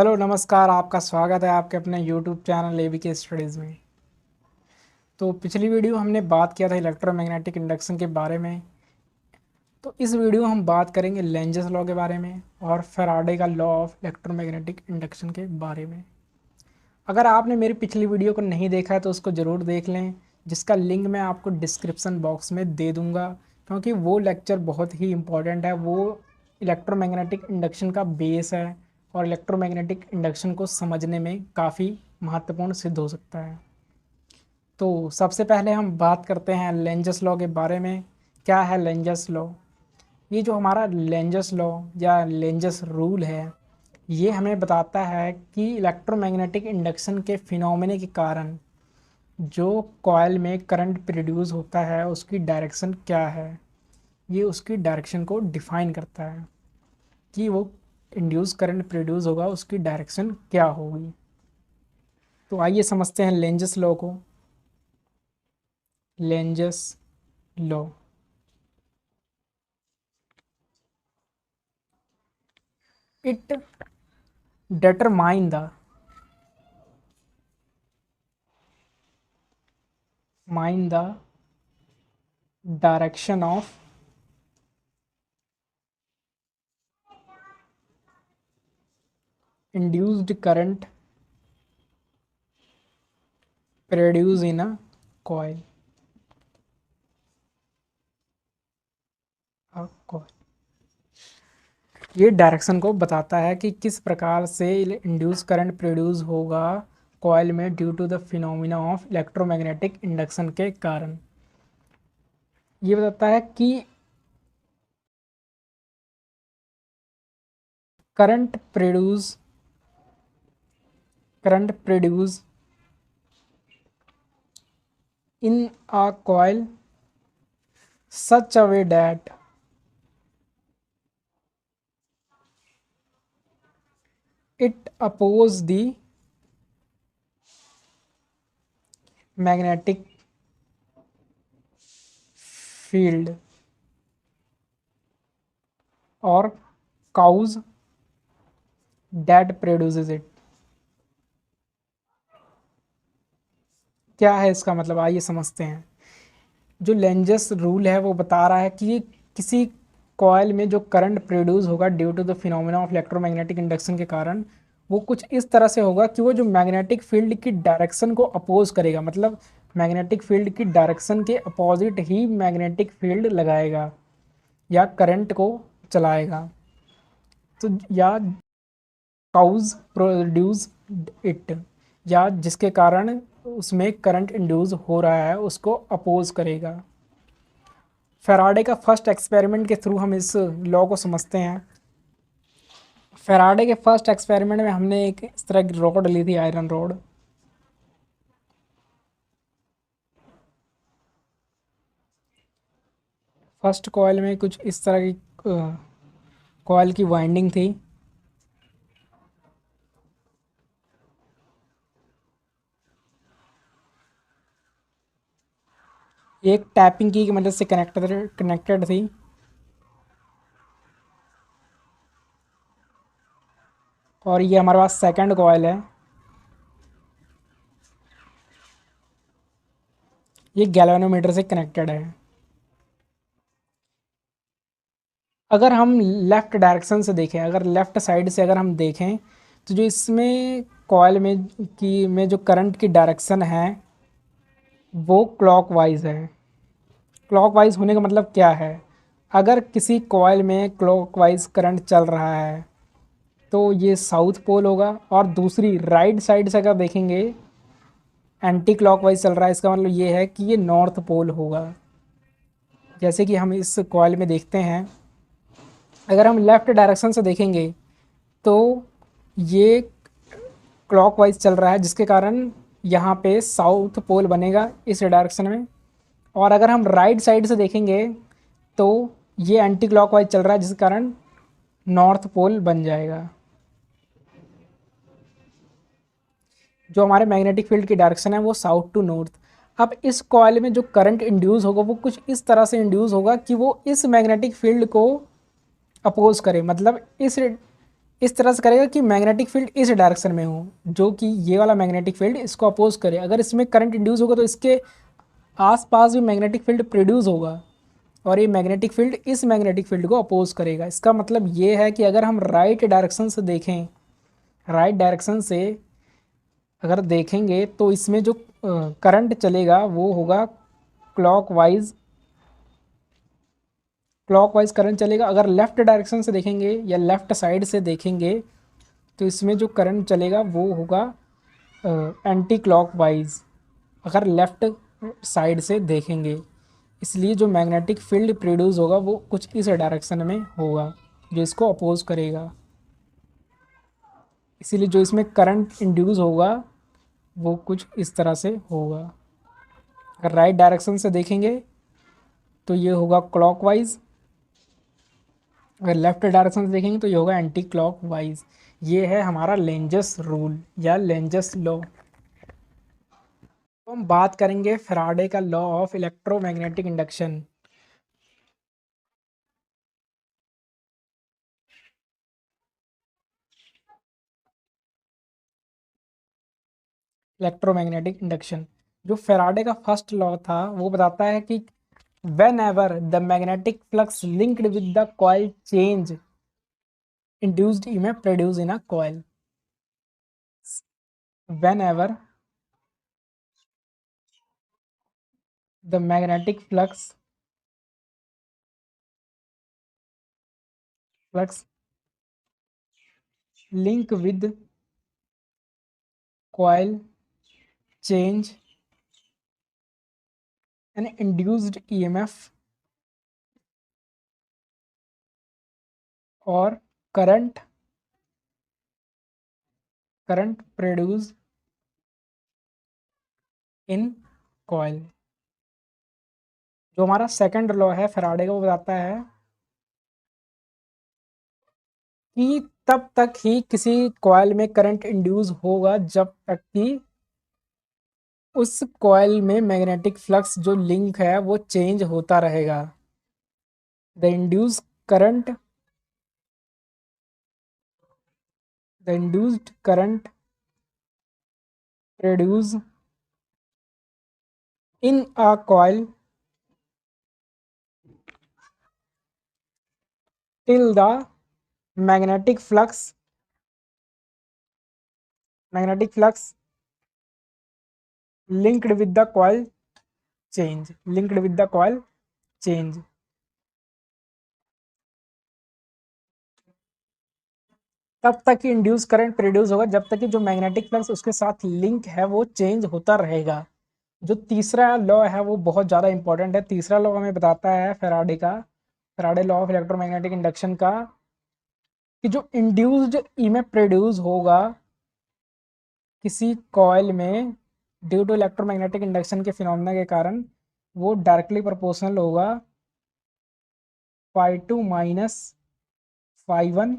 Hello नमस्कार। आपका स्वागत है आपके अपने यूट्यूब चैनल एबीके स्टडीज़ में। तो पिछली वीडियो हमने बात किया था इलेक्ट्रोमैग्नेटिक इंडक्शन के बारे में। तो इस वीडियो हम बात करेंगे लेंजस लॉ के बारे में और फैराडे का लॉ ऑफ इलेक्ट्रोमैग्नेटिक इंडक्शन के बारे में। अगर आपने मेरी पिछली वीडियो को नहीं देखा है तो उसको ज़रूर देख लें, जिसका लिंक मैं आपको डिस्क्रिप्सन बॉक्स में दे दूँगा, क्योंकि वो लेक्चर बहुत ही इम्पॉर्टेंट है। वो इलेक्ट्रोमैग्नेटिक इंडक्शन का बेस है और इलेक्ट्रोमैग्नेटिक इंडक्शन को समझने में काफ़ी महत्वपूर्ण सिद्ध हो सकता है। तो सबसे पहले हम बात करते हैं लेंजस लॉ के बारे में। क्या है लेंजस लॉ? ये जो हमारा लेंजस लॉ या लेंजस रूल है, ये हमें बताता है कि इलेक्ट्रोमैग्नेटिक इंडक्शन के फिनोमेने के कारण जो कॉइल में करंट प्रोड्यूस होता है उसकी डायरेक्शन क्या है। ये उसकी डायरेक्शन को डिफाइन करता है कि वो इंड्यूस करंट प्रोड्यूस होगा उसकी डायरेक्शन क्या होगी। तो आइए समझते हैं लेंजस लॉ को। Lenz's law, it determine the direction of induced current produced in a coil. ये डायरेक्शन को बताता है कि किस प्रकार से इंड्यूस करंट प्रोड्यूस होगा कॉइल में due to the phenomena of electromagnetic induction के कारण। ये बताता है कि current produce in a coil such a way that it opposes the magnetic field or cause that produces it। क्या है इसका मतलब, आइए समझते हैं। जो लेंजस रूल है वो बता रहा है कि किसी कॉइल में जो करंट प्रोड्यूस होगा due to the phenomena of electromagnetic induction के कारण, वो कुछ इस तरह से होगा कि वो जो मैग्नेटिक फील्ड की डायरेक्शन को अपोज करेगा। मतलब मैग्नेटिक फील्ड की डायरेक्शन के अपोजिट ही मैग्नेटिक फील्ड लगाएगा या करंट को चलाएगा। तो या काउज प्रोड्यूस इट, या जिसके कारण उसमें करंट इंड्यूस हो रहा है उसको अपोज करेगा। फैराडे का फर्स्ट एक्सपेरिमेंट के थ्रू हम इस लॉ को समझते हैं। फैराडे के फर्स्ट एक्सपेरिमेंट में हमने एक इस तरह की रॉड ली थी, आयरन रॉड। फर्स्ट कॉइल में कुछ इस तरह की कॉइल की वाइंडिंग थी। एक टैपिंग की मदद से कनेक्टेड थी। और ये हमारे पास सेकंड कॉइल है। ये गैल्वेनोमीटर से कनेक्टेड है। अगर हम लेफ़्ट डायरेक्शन से देखें, अगर लेफ़्ट साइड से अगर हम देखें, तो जो इसमें कॉइल में जो करंट की डायरेक्शन है वो क्लॉकवाइज है। क्लॉकवाइज होने का मतलब क्या है? अगर किसी कॉइल में क्लॉकवाइज करंट चल रहा है तो ये साउथ पोल होगा, और दूसरी राइट साइड से अगर देखेंगे एंटी क्लॉकवाइज चल रहा है, इसका मतलब ये है कि ये नॉर्थ पोल होगा। जैसे कि हम इस कॉइल में देखते हैं, अगर हम लेफ़्ट डायरेक्शन से देखेंगे तो ये क्लॉकवाइज चल रहा है, जिसके कारण यहाँ पे साउथ पोल बनेगा इस डायरेक्शन में। और अगर हम राइट साइड से देखेंगे तो ये एंटी क्लॉकवाइज चल रहा है, जिस कारण नॉर्थ पोल बन जाएगा। जो हमारे मैग्नेटिक फील्ड की डायरेक्शन है वो साउथ टू नॉर्थ। अब इस कॉइल में जो करंट इंड्यूस होगा वो कुछ इस तरह से इंड्यूस होगा कि वो इस मैग्नेटिक फील्ड को अपोज करे। मतलब इस तरह से करेगा कि मैग्नेटिक फील्ड इस डायरेक्शन में हो, जो कि ये वाला मैग्नेटिक फील्ड इसको अपोज करे। अगर इसमें करंट इंड्यूस होगा तो इसके आसपास भी मैग्नेटिक फील्ड प्रोड्यूस होगा, और ये मैग्नेटिक फील्ड इस मैग्नेटिक फील्ड को अपोज करेगा। इसका मतलब ये है कि अगर हम राइट डायरेक्शन से देखें, राइट डायरेक्शन से अगर देखेंगे तो इसमें जो करंट चलेगा वो होगा क्लॉकवाइज, क्लॉकवाइज करंट चलेगा। अगर लेफ्ट डायरेक्शन से देखेंगे या लेफ्ट साइड से देखेंगे तो इसमें जो करंट चलेगा वो होगा एंटी क्लॉकवाइज, अगर लेफ्ट साइड से देखेंगे। इसलिए जो मैग्नेटिक फील्ड प्रोड्यूस होगा वो कुछ इस डायरेक्शन में होगा जो इसको अपोज करेगा। इसीलिए जो इसमें करंट इंड्यूस होगा वो कुछ इस तरह से होगा। अगर राइट डायरेक्शन से देखेंगे तो ये होगा क्लॉकवाइज, अगर लेफ्ट डायरेक्शन से देखेंगे तो ये होगा एंटी क्लॉकवाइज। ये है हमारा लेंजस रूल या लेंजस लॉ। तो हम बात करेंगे फैराडे का law of electromagnetic induction. Electromagnetic induction, जो फैराडे का फर्स्ट लॉ था वो बताता है कि whenever the magnetic flux linked with the coil change, induced EMF produced in a coil. Whenever the magnetic flux link with coil change an induced EMF or current produced in coil। जो हमारा second law है Faraday का वो बताता है कि तब तक ही किसी कॉइल में करंट इंड्यूस होगा जब तक कि उस कॉइल में मैग्नेटिक फ्लक्स जो लिंक है वो चेंज होता रहेगा। The induce current the induced current produce in a coil till the magnetic flux magnetic flux linked with the coil linked with the coil change. तब तक कि इंड्यूस करंट प्रोड्यूस होगा जब तक कि जो मैग्नेटिक फ्लक्स उसके साथ लिंक है वो चेंज होता रहेगा। जो तीसरा लॉ है वो बहुत ज़्यादा इंपॉर्टेंट है। तीसरा लॉ हमें बताता है Faraday law of electromagnetic induction का, कि जो इंड्यूस्ड ईएमएफ प्रोड्यूस होगा किसी कॉइल में ड्यू टू इलेक्ट्रोमैग्नेटिक इंडक्शन के फिनोमेना के कारण, वो डायरेक्टली प्रोपोर्शनल होगा phi two minus phi one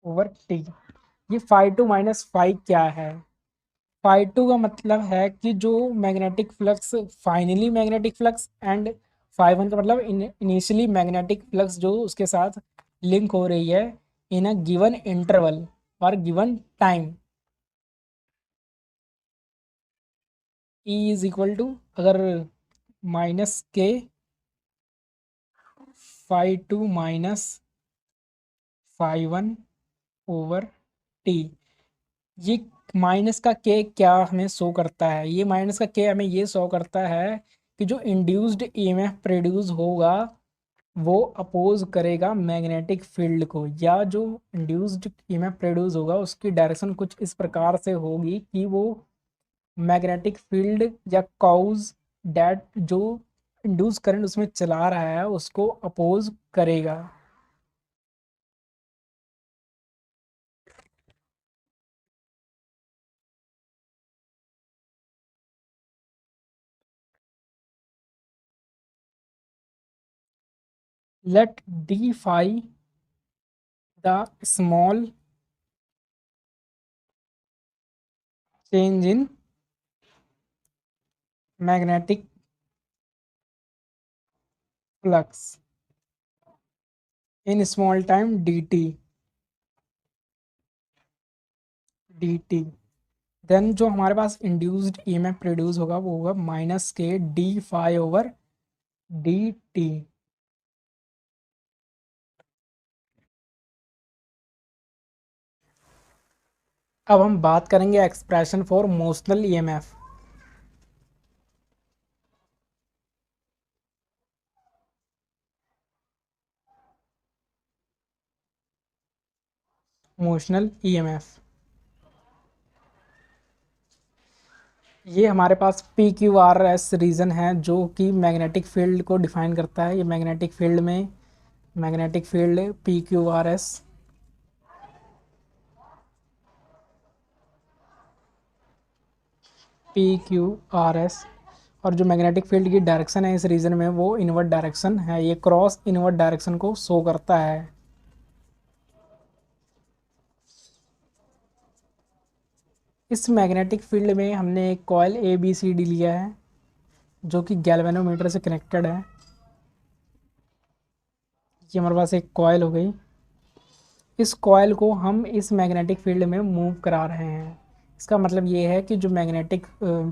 over T. ये फाई टू माइनस फाई क्या है? फाई टू का मतलब है कि जो magnetic flux, finally magnetic flux, and phi one का मतलब इनिशियली मैग्नेटिक फ्लक्स जो उसके साथ लिंक हो रही है इन अ गिवन इंटरवल और given time. E is equal to, अगर माइनस के phi two minus phi one over T. ये माइनस का के क्या हमें शो करता है? ये माइनस का के हमें ये शो करता है कि जो इंड्यूस्ड ईएमएफ प्रोड्यूस होगा वो अपोज करेगा मैग्नेटिक फील्ड को, या जो इंड्यूस्ड ईएमएफ प्रोड्यूस होगा उसकी डायरेक्शन कुछ इस प्रकार से होगी कि वो मैग्नेटिक फील्ड या कॉज डैट जो इंड्यूस करंट उसमें चला रहा है उसको अपोज करेगा। Let D phi the small change in magnetic flux in small time dt then जो हमारे पास इंड्यूस्ड ईएमएफ प्रोड्यूस होगा वो होगा माइनस के d phi over d t. अब हम बात करेंगे expression for motional EMF. Motional EMF ये हमारे पास P Q R S region है जो कि मैग्नेटिक फील्ड को डिफाइन करता है। ये मैग्नेटिक फील्ड में magnetic field P Q R S और जो मैग्नेटिक फील्ड की डायरेक्शन है इस रीजन में वो इनवर्ट डायरेक्शन है। ये क्रॉस इनवर्ट डायरेक्शन को शो करता है। इस मैग्नेटिक फील्ड में हमने एक coil A B C D लिया है जो कि गैल्वेनोमीटर से कनेक्टेड है। ये हमारे पास एक कॉइल हो गई। इस कॉइल को हम इस मैग्नेटिक फील्ड में मूव करा रहे हैं। इसका मतलब ये है कि जो मैग्नेटिक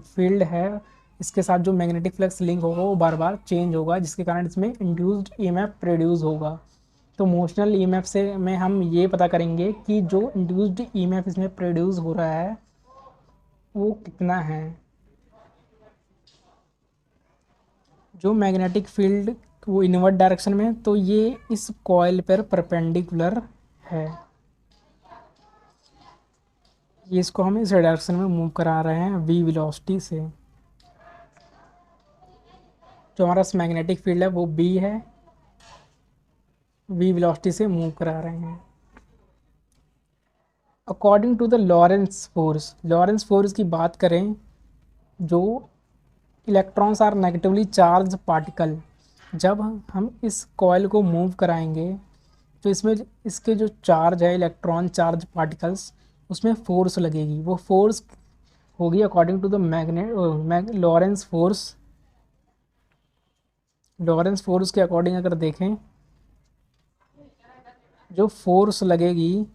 फील्ड है इसके साथ जो मैग्नेटिक फ्लक्स लिंक होगा वो बार बार चेंज होगा जिसके कारण इसमें इंड्यूस्ड ईएमएफ प्रोड्यूस होगा। तो मोशनल ईएमएफ से में हम ये पता करेंगे कि जो इंड्यूस्ड ईएमएफ इसमें प्रोड्यूस हो रहा है वो कितना है। जो मैग्नेटिक फील्ड वो इनवर्ट डायरेक्शन में तो ये इस कॉइल पर परपेंडिकुलर है। ये इसको हम इस डायरेक्शन में मूव करा रहे हैं वी वेलोसिटी से। जो हमारा मैग्नेटिक फील्ड है वो बी है, वी वेलोसिटी से मूव करा रहे हैं। According to the Lorentz force की बात करें, जो electrons are negatively charge particle, जब हम इस कॉइल को मूव कराएंगे तो इसमें इसके जो चार्ज है इलेक्ट्रॉन चार्ज पार्टिकल्स उसमें फोर्स लगेगी। वो फोर्स होगी according to the Lorentz force के अकॉर्डिंग अगर देखें जो फोर्स लगेगी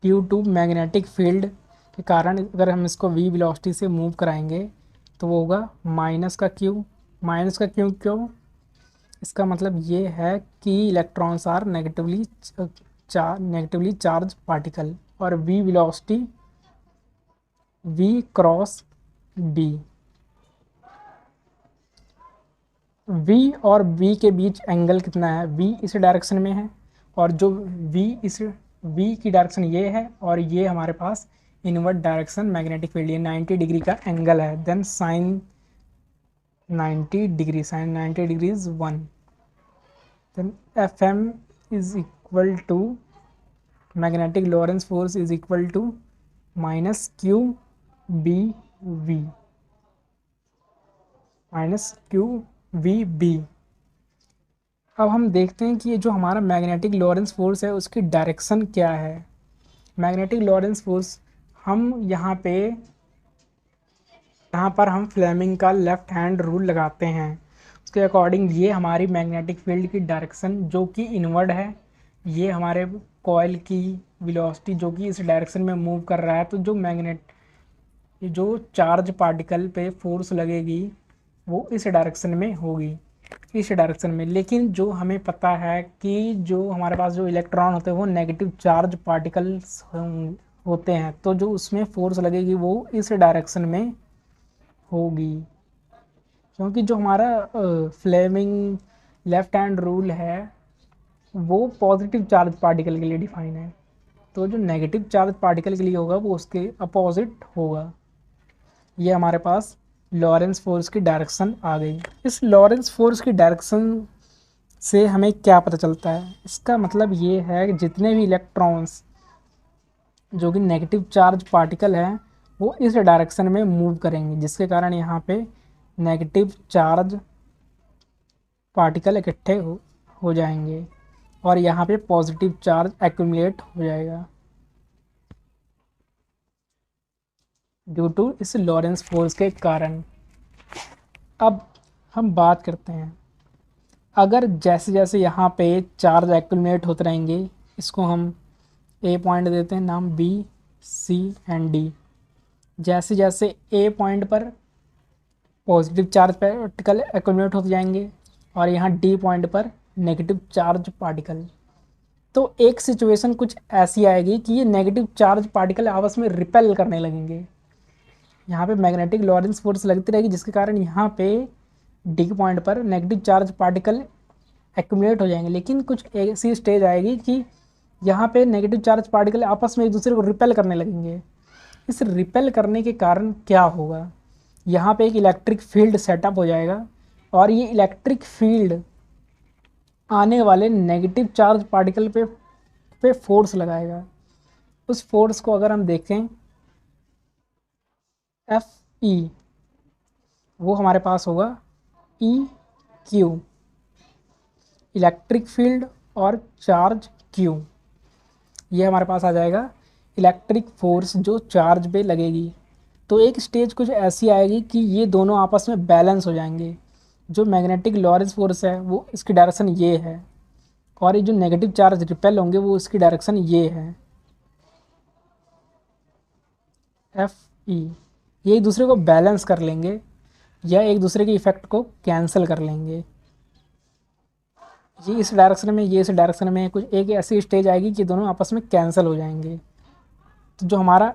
ड्यू टू मैग्नेटिक फील्ड के कारण, अगर हम इसको वी वेलोसिटी से मूव कराएंगे तो वो होगा माइनस का क्यू। क्यों? इसका मतलब ये है कि electrons are negatively charge particle और v velocity v cross b. V और बी के बीच एंगल कितना है? वी इस डायरेक्शन में है और जो वी की डायरेक्शन ये है और ये हमारे पास इनवर्ट डायरेक्शन मैग्नेटिक फील्ड ये 90 डिग्री का एंगल है। Then sine 90 degree is 1। Then F M is equal to magnetic Lorentz force is equal to minus Q B V B. अब हम देखते हैं कि ये जो हमारा मैग्नेटिक लॉरेंस फोर्स है उसकी डायरेक्शन क्या है। मैग्नेटिक लॉरेंस फोर्स हम यहाँ पर हम फ्लेमिंग का लेफ्ट हैंड रूल लगाते हैं। उसके अकॉर्डिंग ये हमारी मैग्नेटिक फील्ड की डायरेक्शन जो कि इनवर्ड है, ये हमारे कॉइल की वेलोसिटी जो कि इस डायरेक्शन में मूव कर रहा है। तो जो चार्ज पार्टिकल पे फोर्स लगेगी वो इस डायरेक्शन में होगी, इस डायरेक्शन में। लेकिन जो हमें पता है कि जो हमारे पास जो इलेक्ट्रॉन होते हैं वो नेगेटिव चार्ज पार्टिकल्स होते हैं, तो जो उसमें फोर्स लगेगी वो इस डायरेक्शन में होगी। क्योंकि जो हमारा फ्लेमिंग लेफ्ट हैंड रूल है वो पॉजिटिव चार्ज पार्टिकल के लिए डिफाइन है, तो जो नेगेटिव चार्ज पार्टिकल के लिए होगा वो उसके अपोजिट होगा। ये हमारे पास लॉरेंस फोर्स की डायरेक्शन आ गई। इस लॉरेंस फोर्स की डायरेक्शन से हमें क्या पता चलता है? इसका मतलब ये है कि जितने भी इलेक्ट्रॉन्स जो कि नेगेटिव चार्ज पार्टिकल हैं वो इस डायरेक्शन में मूव करेंगे जिसके कारण यहाँ पे नेगेटिव चार्ज पार्टिकल इकट्ठे हो जाएंगे और यहाँ पे पॉजिटिव चार्ज एक्यूमुलेट हो जाएगा ड्यू टू इस लॉरेंस फोर्स के कारण। अब हम बात करते हैं, अगर जैसे जैसे यहाँ पे चार्ज एक्यूमुलेट होते रहेंगे, इसको हम ए पॉइंट देते हैं नाम, बी सी एंड डी। जैसे जैसे ए पॉइंट पर पॉजिटिव चार्ज पार्टिकल एक्यूमुलेट होते जाएंगे और यहाँ डी पॉइंट पर नेगेटिव चार्ज पार्टिकल, तो एक सिचुएशन कुछ ऐसी आएगी कि ये नेगेटिव चार्ज पार्टिकल आपस में रिपेल करने लगेंगे। यहाँ पे मैग्नेटिक लॉरेंस फोर्स लगती रहेगी, जिसके कारण यहाँ पे डी पॉइंट पर नेगेटिव चार्ज पार्टिकल एक्यूमुलेट हो जाएंगे। लेकिन कुछ ऐसी स्टेज आएगी कि यहाँ पे नेगेटिव चार्ज पार्टिकल आपस में एक दूसरे को रिपेल करने लगेंगे। इस रिपेल करने के कारण क्या होगा, यहाँ पे एक इलेक्ट्रिक फील्ड सेटअप हो जाएगा और ये इलेक्ट्रिक फील्ड आने वाले नेगेटिव चार्ज पार्टिकल पे फोर्स लगाएगा। उस फोर्स को अगर हम देखें एफ ई, वो हमारे पास होगा ई क्यू, इलेक्ट्रिक फील्ड और चार्ज क्यू, ये हमारे पास आ जाएगा इलेक्ट्रिक फोर्स जो चार्ज पे लगेगी। तो एक स्टेज कुछ ऐसी आएगी कि ये दोनों आपस में बैलेंस हो जाएंगे। जो मैग्नेटिक लॉरेंस फोर्स है वो इसकी डायरेक्शन ये है और ये जो नेगेटिव चार्ज रिपेल होंगे वो इसकी डायरेक्शन ये है, एफ ई। ये एक दूसरे को बैलेंस कर लेंगे या एक दूसरे के इफेक्ट को कैंसिल कर लेंगे। ये इस डायरेक्शन में, ये इस डायरेक्शन में, कुछ एक ऐसी स्टेज आएगी कि दोनों आपस में कैंसिल हो जाएंगे। तो जो हमारा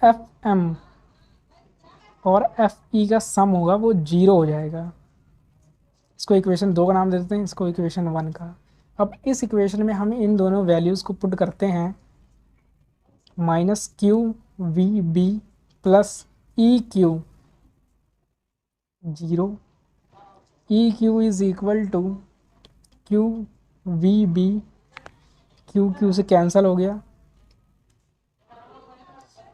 एफ एम और एफ ई का सम होगा वो 0 हो जाएगा। इसको इक्वेशन 2 का नाम दे देते हैं, इसको इक्वेशन 1 का। अब इस इक्वेशन में हम इन दोनों वैल्यूज़ को पुट करते हैं, minus Q V B plus E Q 0, E Q is equal to Q V B, Q Q से कैंसिल हो गया।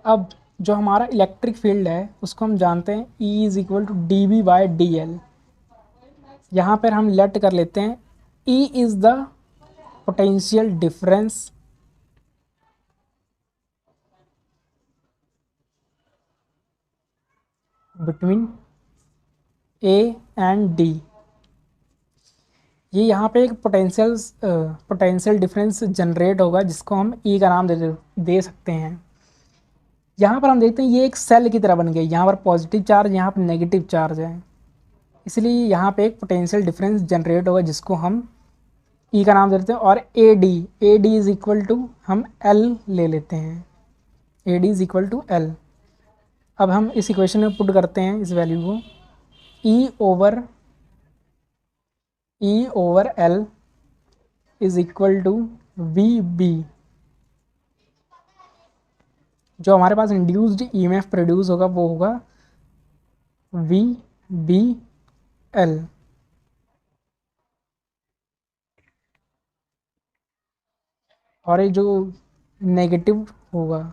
अब जो हमारा इलेक्ट्रिक फील्ड है उसको हम जानते हैं E is equal to D B by D L. यहाँ पर हम लेट कर लेते हैं E is the potential difference between A and D। ये यहाँ पे एक पोटेंशियल डिफरेंस जनरेट होगा जिसको हम E का नाम दे सकते हैं। यहाँ पर हम देखते हैं ये एक सेल की तरह बन गई, यहाँ पर पॉजिटिव चार्ज, यहाँ पर नेगेटिव चार्ज है, इसलिए यहाँ पे एक पोटेंशियल डिफरेंस जनरेट होगा जिसको हम E का नाम दे देते हैं। और A D is equal to हम L ले लेते हैं, A D is equal to L। अब हम इस इक्वेशन में पुट करते हैं इस वैल्यू को, E over L is equal to V B. जो हमारे पास इंड्यूस्ड ईएमएफ प्रोड्यूस होगा वो होगा वी बी एल। और ये जो नेगेटिव होगा,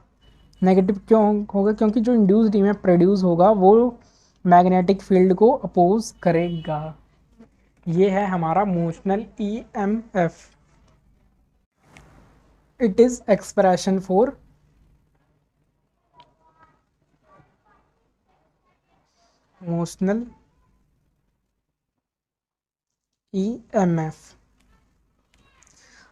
नेगेटिव क्यों होगा, क्योंकि जो इंड्यूस्ड ईएमएफ प्रोड्यूस होगा वो मैग्नेटिक फील्ड को अपोज करेगा। ये है हमारा motional EMF. It is expression for motional EMF.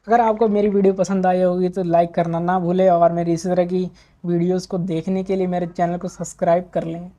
अगर आपको मेरी वीडियो पसंद आई होगी तो लाइक करना ना भूलें और मेरी इसी तरह की वीडियोस को देखने के लिए मेरे चैनल को सब्सक्राइब कर लें।